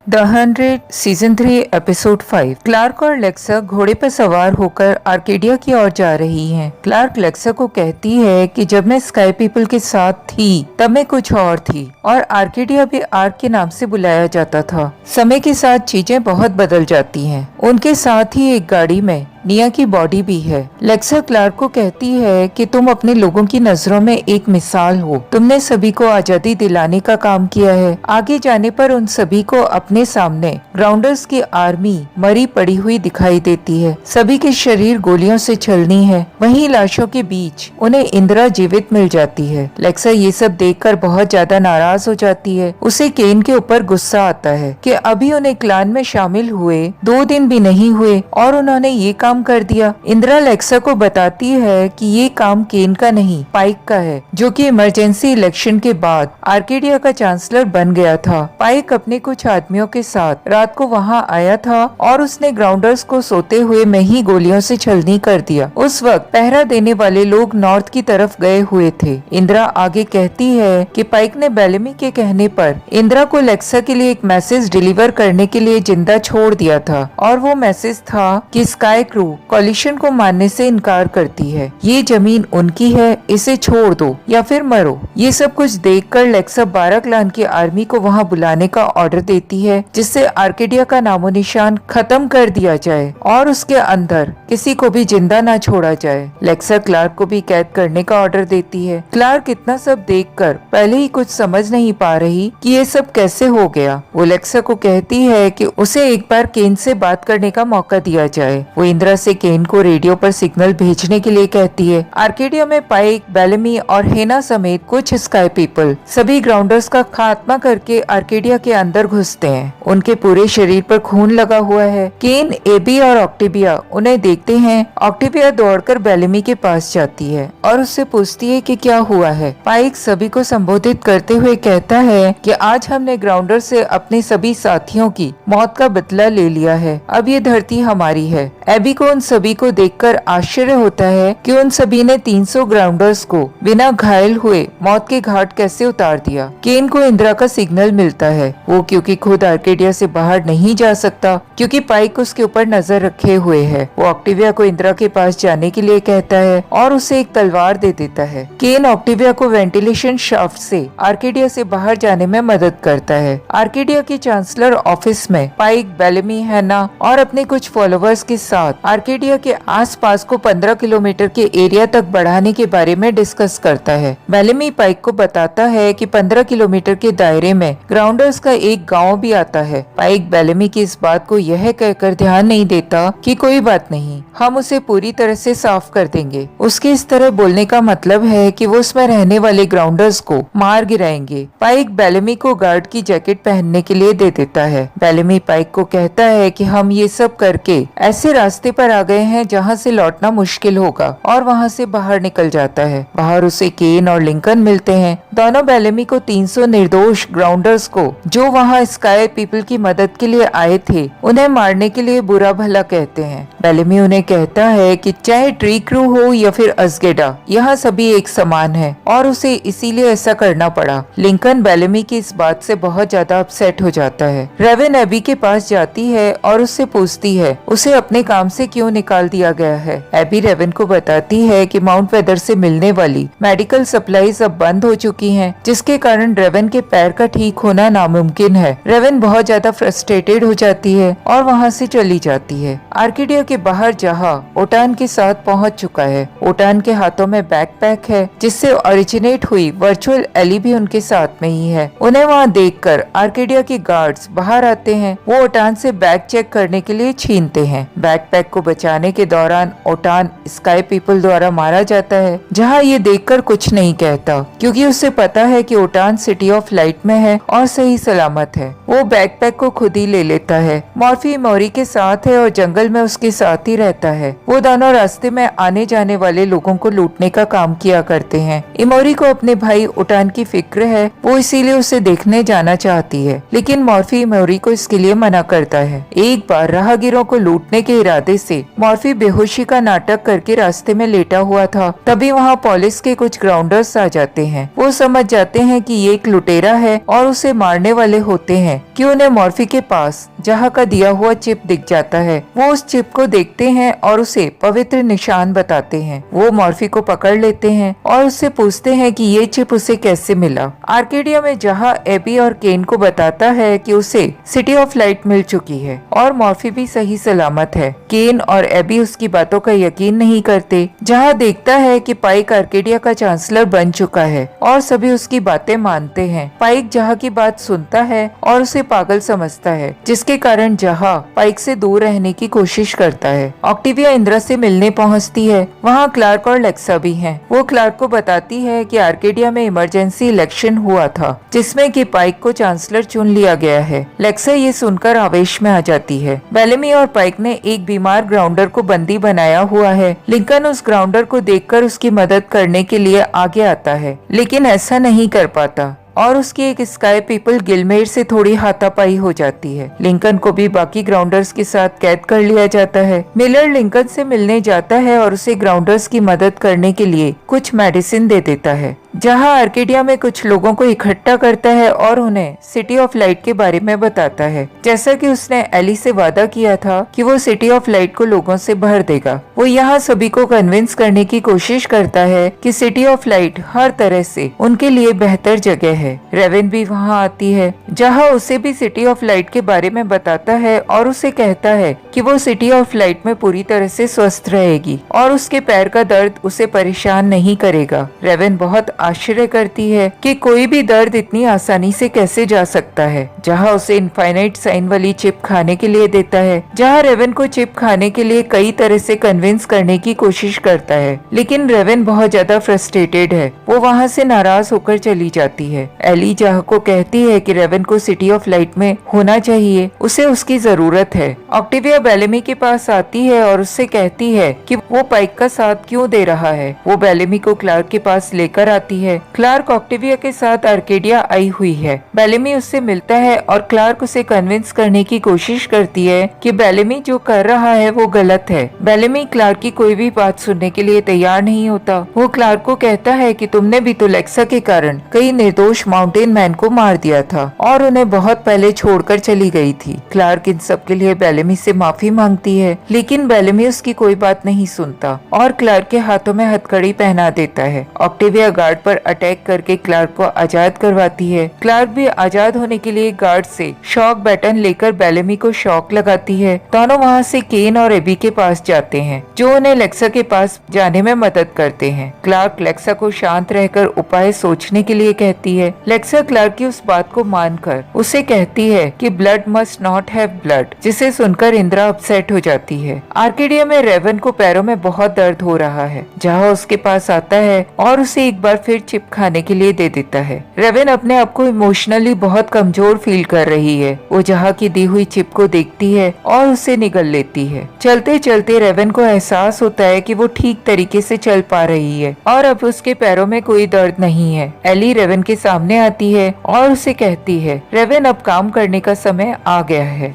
The 100 season 3 episode 5। Clark और लेक्सा घोड़े पर सवार होकर आर्केडिया की ओर जा रही हैं। क्लार्क लेक्सा को कहती है कि जब मैं स्काई पीपल के साथ थी तब मैं कुछ और थी और आर्केडिया भी आर्क के नाम से बुलाया जाता था। समय के साथ चीजें बहुत बदल जाती हैं। उनके साथ ही एक गाड़ी में निया की बॉडी भी है। लेक्सा क्लार्क को कहती है कि तुम अपने लोगों की नजरों में एक मिसाल हो। तुमने सभी को आजादी दिलाने का काम किया है। आगे जाने पर उन सभी को अपने सामने ग्राउंडर्स की आर्मी मरी पड़ी हुई दिखाई देती है। सभी के शरीर गोलियों से छलनी है। वहीं लाशों के बीच उन्हें इंदिरा जीवित मिल जाती है। लेक्सा ये सब देखकर बहुत ज्यादा नाराज हो जाती है। उसे केन के ऊपर गुस्सा आता है कि अभी उन्हें क्लान में शामिल हुए 2 दिन भी नहीं हुए और उन्होंने ये काम कर दिया। इंदिरा लेक्सा को बताती है कि ये काम केन का नहीं पाइक का है, जो कि इमरजेंसी इलेक्शन के बाद आर्केडिया का चांसलर बन गया था। पाइक अपने कुछ आदमियों के साथ रात को वहां आया था और उसने ग्राउंडर्स को सोते हुए में ही गोलियों से छलनी कर दिया। उस वक्त पहरा देने वाले लोग नॉर्थ की तरफ गए हुए थे। इंदिरा आगे कहती है कि पाइक ने बेलेमी के कहने पर इंदिरा को लेक्सा के लिए एक मैसेज डिलीवर करने के लिए जिंदा छोड़ दिया था और वो मैसेज था कि स्काई क्रू कॉलिशन को मानने से इनकार करती है। ये जमीन उनकी है, इसे छोड़ दो या फिर मरो। ये सब कुछ देखकर लेक्सा 12 क्लान की आर्मी को वहां बुलाने का ऑर्डर देती है, जिससे आर्केडिया का नामो निशान खत्म कर दिया जाए और उसके अंदर किसी को भी जिंदा ना छोड़ा जाए। लेक्सा क्लार्क को भी कैद करने का ऑर्डर देती है। क्लार्क इतना सब देखकर पहले ही कुछ समझ नहीं पा रही कि ये सब कैसे हो गया। वो लेक्सा को कहती है कि उसे एक बार केन से बात करने का मौका दिया जाए। वो इंदिरा से केन को रेडियो पर सिग्नल भेजने के लिए कहती है। आर्केडिया में पाइक, बेलेमी और हेना समेत कुछ स्काई पीपल सभी ग्राउंडर्स का खात्मा करके आर्केडिया के अंदर घुसते हैं। उनके पूरे शरीर पर खून लगा हुआ है। केन, एबी और ऑक्टेविया उन्हें देखते हैं। ऑक्टेविया दौड़कर बेलेमी के पास जाती है और उससे पूछती है कि क्या हुआ है। पाइक सभी को संबोधित करते हुए कहता है कि आज हमने ग्राउंडर से अपने सभी साथियों की मौत का बदला ले लिया है। अब ये धरती हमारी है। एबी को उन सभी को देखकर आश्चर्य होता है कि उन सभी ने 300 ग्राउंडर्स को बिना घायल हुए मौत के घाट कैसे उतार दिया। केन को इंदिरा का सिग्नल मिलता है। वो क्योंकि खुद आर्केडिया से बाहर नहीं जा सकता क्योंकि पाइक उसके ऊपर नजर रखे हुए है। वो ऑक्टेविया को इंदिरा के पास जाने के लिए कहता है और उसे एक तलवार दे देता है। केन ऑक्टेविया को वेंटिलेशन शाफ्ट से आर्केडिया से बाहर जाने में मदद करता है। आर्केडिया के चांसलर ऑफिस में पाइक, बेलेमी, हेना और अपने कुछ फॉलोअर्स के साथ आर्केडिया के आसपास को 15 किलोमीटर के एरिया तक बढ़ाने के बारे में डिस्कस करता है। बेलेमी पाइक को बताता है कि 15 किलोमीटर के दायरे में ग्राउंडर्स का एक गांव भी आता है। पाइक बेलेमी की इस बात को यह कहकर ध्यान नहीं देता कि कोई बात नहीं, हम उसे पूरी तरह से साफ कर देंगे। उसके इस तरह बोलने का मतलब है कि वो उसमें रहने वाले ग्राउंडर्स को मार गिराएंगे। पाइक बेलेमी को गार्ड की जैकेट पहनने के लिए दे देता है। बेलेमी पाइक को कहता है कि हम ये सब करके ऐसे रास्ते पर आ गए हैं जहाँ से लौटना मुश्किल होगा और वहाँ से बाहर निकल जाता है। बाहर उसे केन और लिंकन मिलते हैं। दोनों बेलेमी को 300 निर्दोष ग्राउंडर्स को जो वहाँ स्काई पीपल की मदद के लिए आए थे उन्हें मारने के लिए बुरा भला कहते हैं। बेलेमी उन्हें कहता है कि चाहे ट्री क्रू हो या फिर असगेडा, यहाँ सभी एक समान है और उसे इसीलिए ऐसा करना पड़ा। लिंकन बेलेमी की इस बात से बहुत ज्यादा अपसेट हो जाता है। रेवन एबी के पास जाती है और उससे पूछती है उसे अपने काम से क्यों निकाल दिया गया है। एबी रेवन को बताती है कि माउंट वेदर से मिलने वाली मेडिकल सप्लाईज अब बंद हो चुकी हैं, जिसके कारण रेवन के पैर का ठीक होना नामुमकिन है। रेवन बहुत ज्यादा फ्रस्ट्रेटेड हो जाती है और वहाँ से चली जाती है। आर्केडिया के बाहर जहाँ ओटान के साथ पहुँच चुका है। ओटान के हाथों में बैकपैक है जिससे ओरिजिनेट हुई वर्चुअल एली भी उनके साथ में ही है। उन्हें वहाँ देखकर आर्केडिया के गार्ड्स बाहर आते हैं। वो ओटान से बैग चेक करने के लिए छीनते हैं। बैकपैक को बचाने के दौरान ओटान स्काई पीपल द्वारा मारा जाता है, जहां ये देखकर कुछ नहीं कहता क्योंकि उसे पता है कि ओटान सिटी ऑफ लाइट में है और सही सलामत है। वो बैकपैक को खुद ही ले लेता है। मॉर्फी इमोरी के साथ है और जंगल में उसके साथ ही रहता है। वो दोनों रास्ते में आने जाने वाले लोगों को लूटने का काम किया करते हैं। इमोरी को अपने भाई ओटान की फिक्र है, वो इसीलिए उसे देखने जाना चाहती है, लेकिन मॉर्फी इमोरी को इसके लिए मना करता है। एक बार राहगीरों को लूटने के इरादे से मॉर्फी बेहोशी का नाटक करके रास्ते में लेटा हुआ था, तभी वहाँ पुलिस के कुछ ग्राउंडर्स आ जाते हैं। वो समझ जाते हैं कि ये एक लुटेरा है और उसे मारने वाले होते हैं कि उन्हें मॉर्फी के पास जहाँ का दिया हुआ चिप दिख जाता है। वो उस चिप को देखते हैं और उसे पवित्र निशान बताते हैं। वो मॉर्फी को पकड़ लेते हैं और उससे पूछते हैं कि ये चिप उसे कैसे मिला। आर्केडिया में जहाँ एबी और केन को बताता है कि उसे सिटी ऑफ लाइट मिल चुकी है और मॉर्फी भी सही सलामत है। केन और एबी उसकी बातों का यकीन नहीं करते। जहाँ देखता है कि पाइक आर्केडिया का चांसलर बन चुका है और सभी उसकी बातें मानते हैं। पाइक जहाँ की बात सुनता है और उसे पागल समझता है, जिसके कारण जहाँ पाइक से दूर रहने की कोशिश करता है। ऑक्टिविया इंदिरा से मिलने पहुँचती है। वहाँ क्लार्क और लेक्सा भी हैं। वो क्लार्क को बताती है कि आर्केडिया में इमरजेंसी इलेक्शन हुआ था, जिसमें कि पाइक को चांसलर चुन लिया गया है। लेक्सा ये सुनकर आवेश में आ जाती है। बेलेमी और पाइक ने एक बीमार ग्राउंडर को बंदी बनाया हुआ है। लिंकन उस ग्राउंडर को देखकर उसकी मदद करने के लिए आगे आता है, लेकिन ऐसा नहीं कर पाता और उसकी एक स्काई पीपल गिलमेर से थोड़ी हाथापाई हो जाती है। लिंकन को भी बाकी ग्राउंडर्स के साथ कैद कर लिया जाता है। मिलर लिंकन से मिलने जाता है और उसे ग्राउंडर्स की मदद करने के लिए कुछ मेडिसिन दे देता है। जहां आर्केडिया में कुछ लोगों को इकट्ठा करता है और उन्हें सिटी ऑफ लाइट के बारे में बताता है। जैसा कि उसने एली से वादा किया था कि वो सिटी ऑफ लाइट को लोगों से भर देगा। वो यहाँ सभी को कन्विंस करने की कोशिश करता है कि सिटी ऑफ लाइट हर तरह से उनके लिए बेहतर जगह है। रेवन भी वहाँ आती है, जहाँ उसे भी सिटी ऑफ लाइट के बारे में बताता है और उसे कहता है कि वो सिटी ऑफ लाइट में पूरी तरह से स्वस्थ रहेगी और उसके पैर का दर्द उसे परेशान नहीं करेगा। रेवन बहुत आश्चर्य करती है कि कोई भी दर्द इतनी आसानी से कैसे जा सकता है। जहाँ उसे इनफाइनाइट साइन वाली चिप खाने के लिए देता है। जहाँ रेवन को चिप खाने के लिए कई तरह से कन्विंस करने की कोशिश करता है, लेकिन रेवन बहुत ज्यादा फ्रस्ट्रेटेड है। वो वहाँ से नाराज होकर चली जाती है। एली जहाँ को कहती है कि रेवन को सिटी ऑफ लाइट में होना चाहिए, उसे उसकी जरूरत है। ऑक्टिविया बेलेमी के पास आती है और उससे कहती है कि वो पाइक का साथ क्यों दे रहा है। वो बेलेमी को क्लार्क के पास लेकर आती है। क्लार्क ऑक्टिविया के साथ आर्केडिया आई हुई है। बेलेमी उससे मिलता है और क्लार्क उसे कन्विंस करने की कोशिश करती है कि बेलेमी जो कर रहा है वो गलत है। बेलेमी क्लार्क की कोई भी बात सुनने के लिए तैयार नहीं होता। वो क्लार्क को कहता है कि तुमने भी तो लेक्सा के कारण कई निर्दोष माउंटेन मैन को मार दिया था और उन्हें बहुत पहले छोड़कर चली गई थी। क्लार्क इन सब के लिए बेलेमी से माफी मांगती है, लेकिन बेलेमी उसकी कोई बात नहीं सुनता और क्लार्क के हाथों में हथकड़ी पहना देता है। ऑक्टिविया गार्ड पर अटैक करके क्लार्क को आजाद करवाती है। क्लार्क भी आजाद होने के लिए गार्ड से शॉक बैटन लेकर बेलेमी को शॉक लगाती है। दोनों वहाँ से केन और एबी के पास जाते हैं, जो उन्हें लेक्सा के पास जाने में मदद करते हैं। क्लार्क लेक्सा को शांत रहकर उपाय सोचने के लिए कहती है। लेक्सा क्लार्क की उस बात को मानकर उसे कहती है कि blood must not have blood, जिसे सुनकर इंदिरा अपसेट हो जाती है। आर्केडिया में रेवन को पैरों में बहुत दर्द हो रहा है। जहाँ उसके पास आता है और उसे एक बार फिर चिप खाने के लिए दे देता है। रेवन अपने आप को इमोशनली बहुत कमजोर फील कर रही है। वो जहाँ की दी हुई चिप को देखती है और उसे निगल लेती है। चलते चलते रेवन को एहसास होता है कि वो ठीक तरीके से चल पा रही है और अब उसके पैरों में कोई दर्द नहीं है। एली रेवन के सामने आती है और उसे कहती है, रेवन अब काम करने का समय आ गया है।